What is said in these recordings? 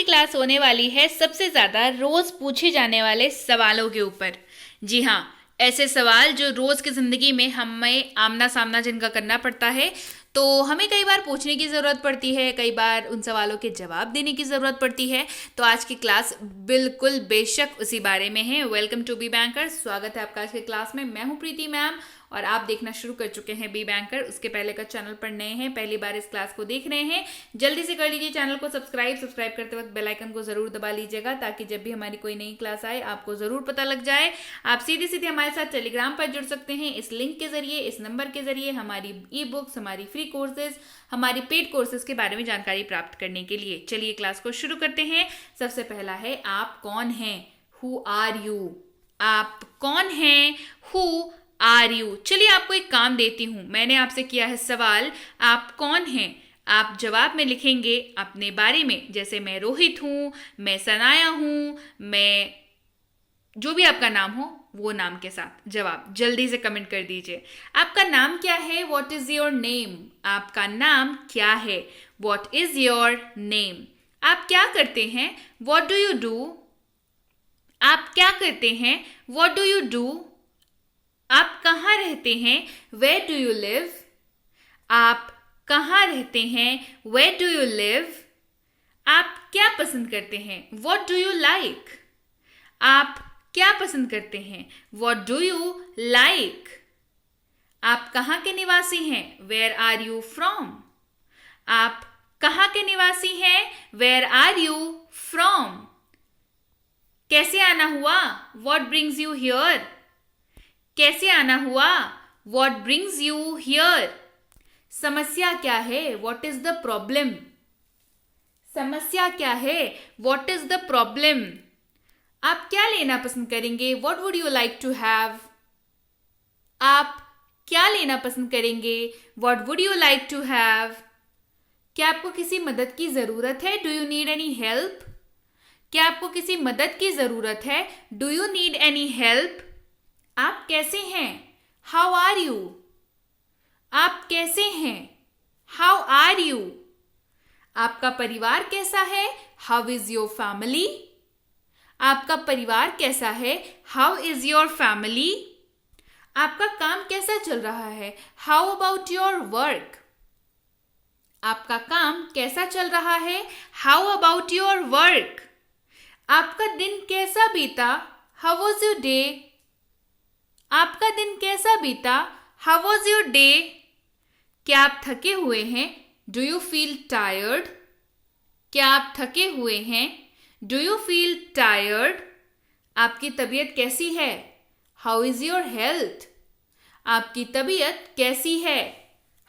Class होने वाली है सबसे ज़्यादा रोज़ पूछे जाने वाले सवालों के ऊपर। जी हाँ, ऐसे सवाल जो रोज़ की ज़िंदगी में हमें आमना सामना जिनका करना पड़ता है, तो हमें कई बार पूछने की ज़रूरत पड़ती है, कई बार उन सवालों के जवाब देने की ज़रूरत पड़ती है। तो आज की क्लास बिल्कुल बेशक उसी बारे में है। Welcome to be banker. स्वागत है आपका आज की क्लास में। मैं हूँ प्रीति मैम और आप देखना शुरू कर चुके हैं बी बैंकर। उसके पहले का चैनल पर नए हैं, पहली बार इस क्लास को देख रहे हैं, जल्दी से कर लीजिए चैनल को सब्सक्राइब करते वक्त बेल आइकन को जरूर दबा लीजिएगा ताकि जब भी हमारी कोई नई क्लास आए आपको जरूर पता लग जाए। आप सीधे सीधे हमारे साथ टेलीग्राम पर जुड़ सकते हैं इस लिंक के जरिए, इस नंबर के जरिए, हमारी ई बुक्स, हमारी फ्री कोर्सेज, हमारी पेड कोर्सेज के बारे में जानकारी प्राप्त करने के लिए। चलिए क्लास को शुरू करते हैं। सबसे पहला है, आप कौन हैं? Who are you? आप कौन हैं? Who are you? चलिए आपको एक काम देती हूं। मैंने आपसे किया है सवाल, आप कौन हैं? आप जवाब में लिखेंगे अपने बारे में, जैसे मैं रोहित हूं, मैं सनाया हूं, मैं जो भी आपका नाम हो वो नाम के साथ जवाब जल्दी से कमेंट कर दीजिए। आपका नाम क्या है? What is your name? आपका नाम क्या है? What is your name? आप क्या करते हैं? What do you do? आप क्या करते हैं? What do you do? आप कहाँ रहते हैं? Where do you live? आप कहाँ रहते हैं? Where do you live? आप क्या पसंद करते हैं? What do you like? आप क्या पसंद करते हैं? What do you like? आप कहाँ के निवासी हैं? Where are you from? आप कहाँ के निवासी हैं? Where are you from? कैसे आना हुआ? What brings you here? कैसे आना हुआ? What brings you here? समस्या क्या है? What is the problem? समस्या क्या है? What is the problem? आप क्या लेना पसंद करेंगे? What would you like to have? आप क्या लेना पसंद करेंगे? What would you like to have? क्या आपको किसी मदद की जरूरत है? Do you need any help? क्या आपको किसी मदद की जरूरत है? Do you need any help? आप कैसे हैं? How are you? आप कैसे हैं? How are you? आपका परिवार कैसा है? How is your family? आपका परिवार कैसा है? How is your family? आपका काम कैसा चल रहा है? How about your work? आपका काम कैसा चल रहा है? How about your work? आपका दिन कैसा बीता? How was your day? आपका दिन कैसा बीता? How was your day? क्या आप थके हुए हैं? Do you feel tired? क्या आप थके हुए हैं? Do you feel tired? आपकी तबीयत कैसी है? How is your health? आपकी तबीयत कैसी है?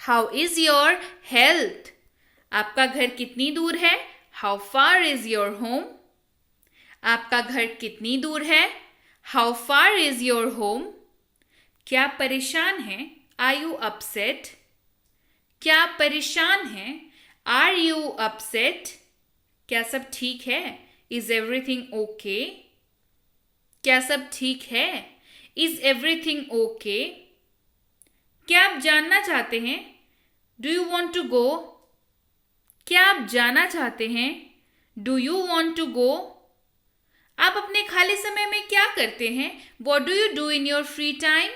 How is your health? आपका घर कितनी दूर है? How far is your home? आपका घर कितनी दूर है? How far is your home? क्या आप परेशान हैं? Are you upset? क्या आप परेशान हैं? Are you upset? क्या सब ठीक है? Is everything okay? क्या सब ठीक है? Is everything okay? क्या आप जानना चाहते हैं? Do you want to go? क्या आप जाना चाहते हैं? Do you want to go? आप अपने खाली समय में क्या करते हैं? What do you do in your free time?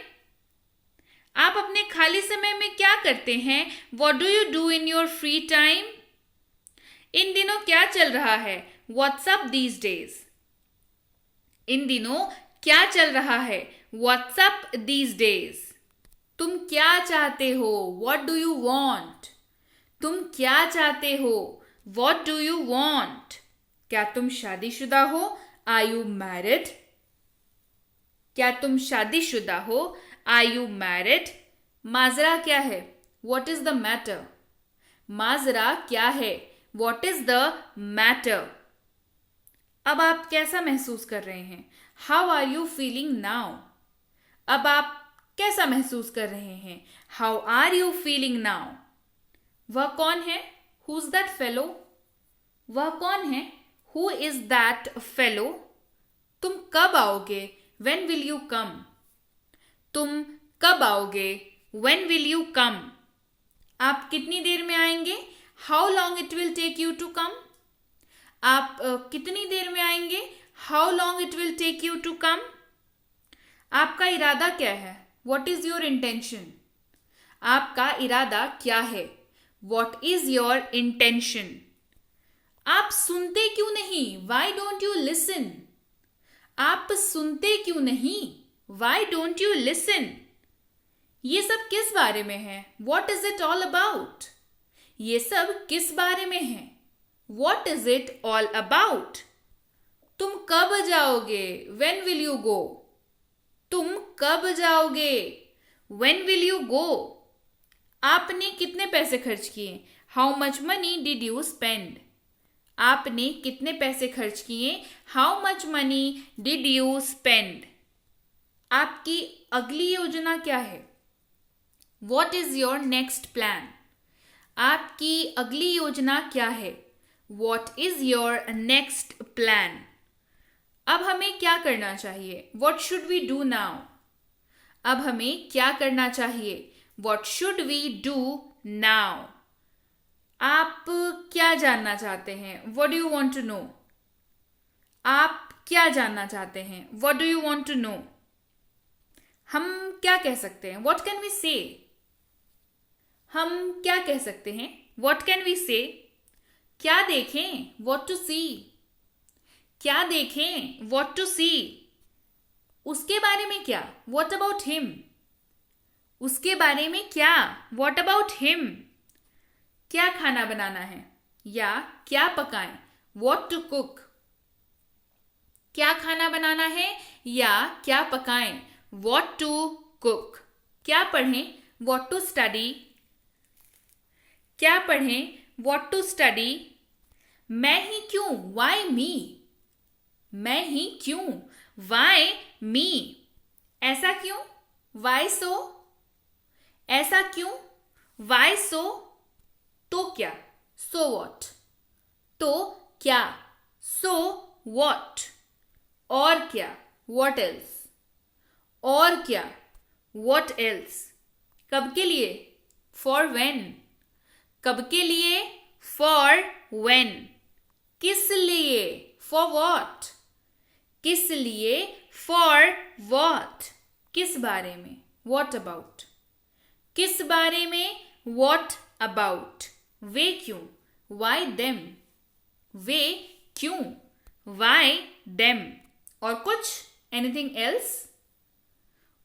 आप अपने खाली समय में क्या करते हैं? What do you do in your free time? इन दिनों क्या चल रहा है? What's up these days? इन दिनों क्या चल रहा है? What's up these days? तुम क्या चाहते हो? What do you want? तुम क्या चाहते हो? What do you want? क्या तुम शादीशुदा हो? Are you married? क्या तुम शादीशुदा हो? Are you married? माजरा क्या है? What is the matter? माजरा क्या है? What is the matter? अब आप कैसा महसूस कर रहे हैं? How are you feeling now? अब आप कैसा महसूस कर रहे हैं? How are you feeling now? वह कौन है? Who is that fellow? वह कौन है? Who is that fellow? तुम कब आओगे? When will you come? तुम कब आओगे? When will you come? आप कितनी देर में आएंगे? How long it will take you to come? आप कितनी देर में आएंगे? How long it will take you to come? आपका इरादा क्या है? What is your intention? आपका इरादा क्या है? What is your intention? आप सुनते क्यों नहीं? Why don't you listen? आप सुनते क्यों नहीं? Why don't you listen? ये सब किस बारे में है? What is it all about? ये सब किस बारे में है? What is it all about? तुम कब जाओगे? When will you go? तुम कब जाओगे? When will you go? आपने कितने पैसे खर्च किए? How much money did you spend? आपने कितने पैसे खर्च किए? How much money did you spend? आपकी अगली योजना क्या है? What is your next plan? आपकी अगली योजना क्या है? What is your next plan? अब हमें क्या करना चाहिए? What should we do now? अब हमें क्या करना चाहिए? What should we do now? आप क्या जानना चाहते हैं? What do you want to know? आप क्या जानना चाहते हैं? What do you want to know? हम क्या कह सकते हैं? वॉट कैन वी से? हम क्या कह सकते हैं? What can we say? क्या देखें? What to see? क्या देखें? What to see? उसके बारे में क्या? What about him? उसके बारे में क्या? What about him? क्या खाना बनाना है या क्या पकाएं? What to cook? क्या खाना बनाना है या क्या पकाएं? What to cook? क्या पढ़ें? What to study? क्या पढ़ें? What to study? मैं ही क्यों? Why me? मैं ही क्यों? Why me? ऐसा क्यों? वाई सो? ऐसा क्यों? वाई सो? तो क्या? So what? तो क्या? So what? और क्या? What else? और क्या? What else? कब के लिए? For when? कब के लिए? For when? किस लिए? For what? किस लिए? For what? किस बारे में? What about? किस बारे में? What about? वे क्यों? Why them? वे क्यों? Why them? और कुछ? Anything else?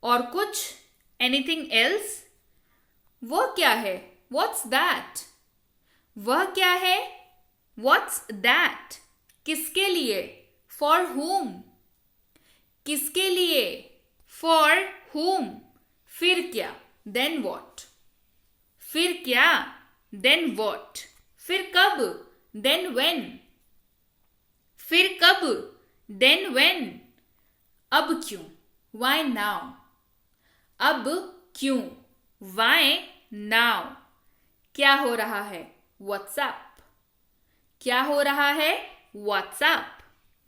और कुछ? Anything else? वो क्या है? What's that? वह क्या है? What's that? किसके लिए? For whom? किसके लिए? For whom? फिर क्या? Then what? फिर क्या? Then what? फिर कब? Then when? फिर कब? Then when? अब क्यों? Why now? अब क्यों? Why now? क्या हो रहा है? What's up? क्या हो रहा है? What's up?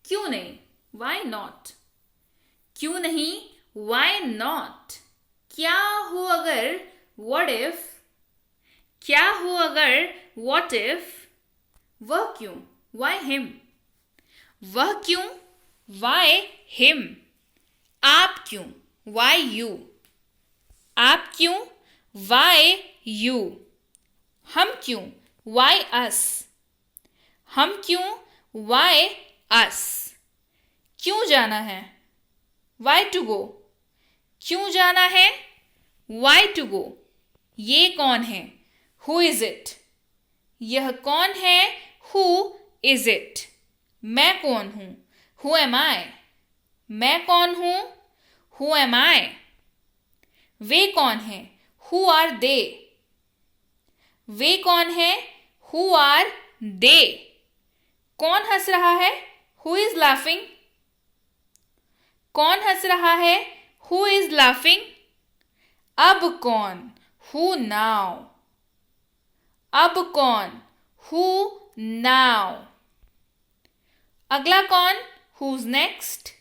क्यों नहीं? Why not? क्यों नहीं? Why not? क्या हो अगर? What if? क्या हो अगर? What if? वह क्यों? Why him? वह क्यों? Why him? आप क्यों? Why you? आप क्यों? Why you? हम क्यों? Why us? हम क्यों? Why us? क्यों जाना है? Why to go? क्यों जाना है? Why to go? ये कौन है? Who is it? यह कौन है? Who is it? मैं कौन हूँ? Who am I? मैं कौन हूँ? Who am I? वे कौन है? Who are they? वे कौन है? Who are they? कौन हंस रहा है? Who is laughing? कौन हंस रहा है? Who is laughing? अब कौन? Who now? अब कौन? Who now? अगला कौन? Who's next?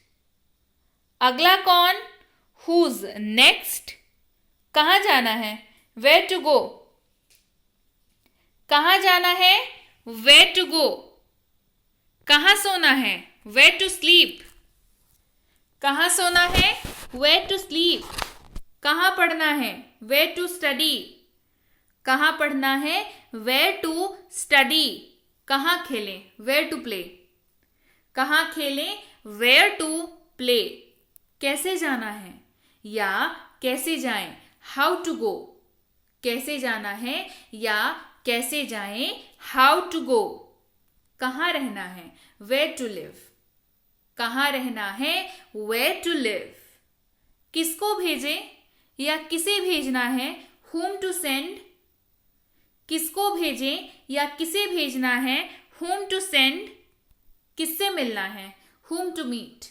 अगला कौन? Who's next? कहाँ जाना है? Where to go? कहाँ जाना है? Where to go? कहाँ सोना है? Where to sleep? कहाँ सोना है? Where to sleep? कहाँ पढ़ना है? Where to study? कहाँ पढ़ना है? Where to study? कहाँ खेलें? Where to play? कहाँ खेलें? Where to play? कैसे जाना है या कैसे जाएं? How to go? कैसे जाना है या कैसे जाएं? How to go? कहाँ रहना है? Where to live? कहाँ रहना है? Where to live? किसको भेजें या किसे भेजना है? Whom to send? किसको भेजें या किसे भेजना है? Whom to send? किससे मिलना है? Whom to meet?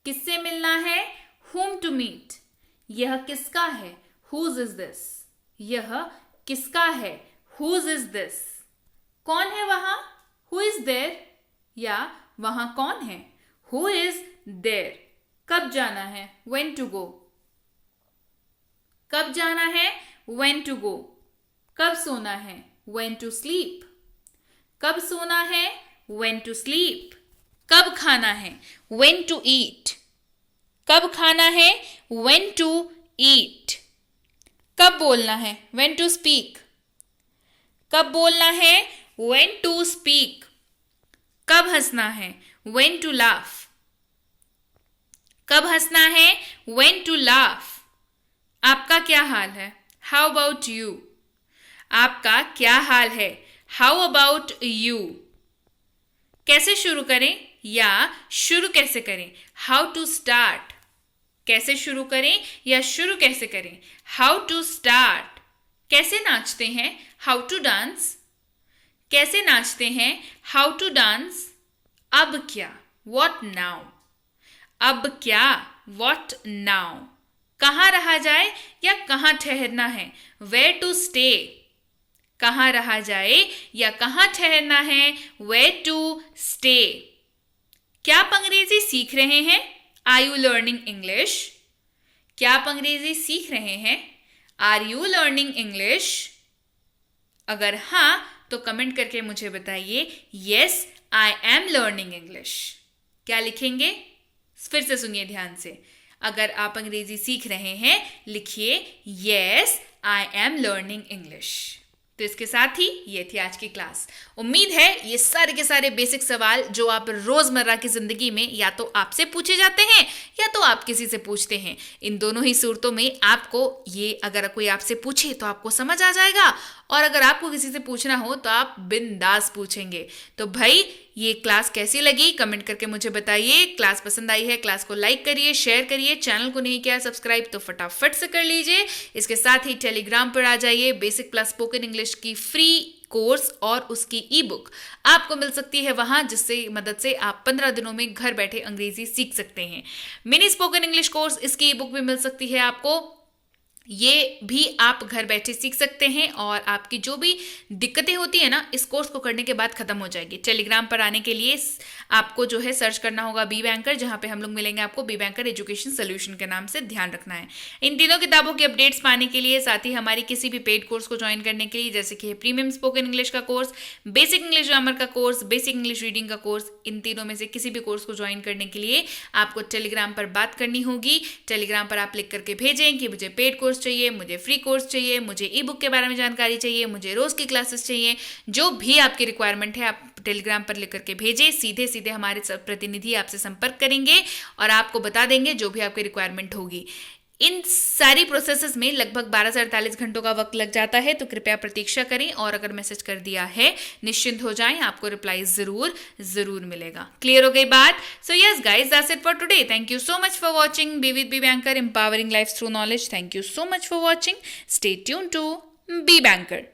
किससे मिलना है? Whom to meet? यह किसका है? Whose is this? यह किसका है? Whose is this? कौन है वहां? Who is there? या वहां कौन है? Who is there? कब जाना है? When to go? कब जाना है? When to go? कब सोना है? When to sleep? कब सोना है? When to sleep? कब खाना है? When to eat? कब खाना है? When to eat? कब बोलना है? When to speak? कब बोलना है? When to speak? कब हंसना है? When to laugh? कब हंसना है? When to laugh? आपका क्या हाल है? How about you? आपका क्या हाल है? How about you? कैसे शुरू करें या शुरू कैसे करें? How to start? कैसे शुरू करें या शुरू कैसे करें? How to start? कैसे नाचते हैं? How to dance? कैसे नाचते हैं? How to dance? अब क्या? What now? अब क्या? What now? कहाँ रहा जाए या कहाँ ठहरना है? Where to stay? कहाँ रहा जाए या कहाँ ठहरना है? Where to stay? क्या आप अंग्रेजी सीख रहे हैं? Are you learning English? क्या आप अंग्रेजी सीख रहे हैं? Are you learning English? अगर हाँ तो कमेंट करके मुझे बताइए Yes, I am learning English. क्या लिखेंगे? फिर से सुनिए ध्यान से. अगर आप अंग्रेजी सीख रहे हैं लिखिए Yes, I am learning English. तो इसके साथ ही ये थी आज की क्लास. उम्मीद है ये सारे के सारे बेसिक सवाल जो आप रोजमर्रा की जिंदगी में या तो आपसे पूछे जाते हैं या तो आप किसी से पूछते हैं, इन दोनों ही सूरतों में आपको ये अगर कोई आपसे पूछे तो आपको समझ आ जाएगा, और अगर आपको किसी से पूछना हो तो आप बिंदास पूछेंगे. तो भाई ये क्लास कैसी लगी कमेंट करके मुझे बताइए. क्लास पसंद आई है क्लास को लाइक करिए, शेयर करिए. चैनल को नहीं किया सब्सक्राइब तो फटाफट से कर लीजिए. इसके साथ ही टेलीग्राम पर आ जाइए. बेसिक प्लस स्पोकन इंग्लिश की फ्री कोर्स और उसकी ई बुक आपको मिल सकती है वहां, जिससे मदद से आप 15 दिनों में घर बैठे अंग्रेजी सीख सकते हैं. मिनी स्पोकन इंग्लिश कोर्स इसकी ई बुक भी मिल सकती है आपको. ये भी आप घर बैठे सीख सकते हैं और आपकी जो भी दिक्कतें होती है ना इस कोर्स को करने के बाद खत्म हो जाएगी. टेलीग्राम पर आने के लिए आपको जो है सर्च करना होगा बी बैंकर, जहां पे हम लोग मिलेंगे आपको बी बैंकर एजुकेशन सोल्यूशन के नाम से. ध्यान रखना है इन तीनों किताबों की अपडेट्स पाने के लिए, साथ ही हमारी किसी भी पेड कोर्स को ज्वाइन करने के लिए, जैसे कि प्रीमियम स्पोकन इंग्लिश का कोर्स, बेसिक इंग्लिश ग्रामर का कोर्स, बेसिक इंग्लिश रीडिंग का कोर्स. इन तीनों में से किसी भी कोर्स को ज्वाइन करने के लिए आपको टेलीग्राम पर बात करनी होगी. टेलीग्राम पर आप लिख करके भेजें कि मुझे पेड कोर्स चाहिए, मुझे फ्री कोर्स चाहिए, मुझे ई बुक के बारे में जानकारी चाहिए, मुझे रोज की क्लासेस चाहिए. जो भी आपकी रिक्वायरमेंट है आप टेलीग्राम पर लिख करके भेजें. सीधे सीधे हमारे प्रतिनिधि आपसे संपर्क करेंगे और आपको बता देंगे जो भी आपकी रिक्वायरमेंट होगी. इन सारी प्रोसेसेस में लगभग 12 से 48 घंटों का वक्त लग जाता है, तो कृपया प्रतीक्षा करें. और अगर मैसेज कर दिया है निश्चिंत हो जाएं, आपको रिप्लाई जरूर मिलेगा. क्लियर हो गई बात? So yes guys, that's it for today. Thank you so much for watching be with be banker, empowering life through knowledge. Thank you so much for watching. Stay tune to be banker.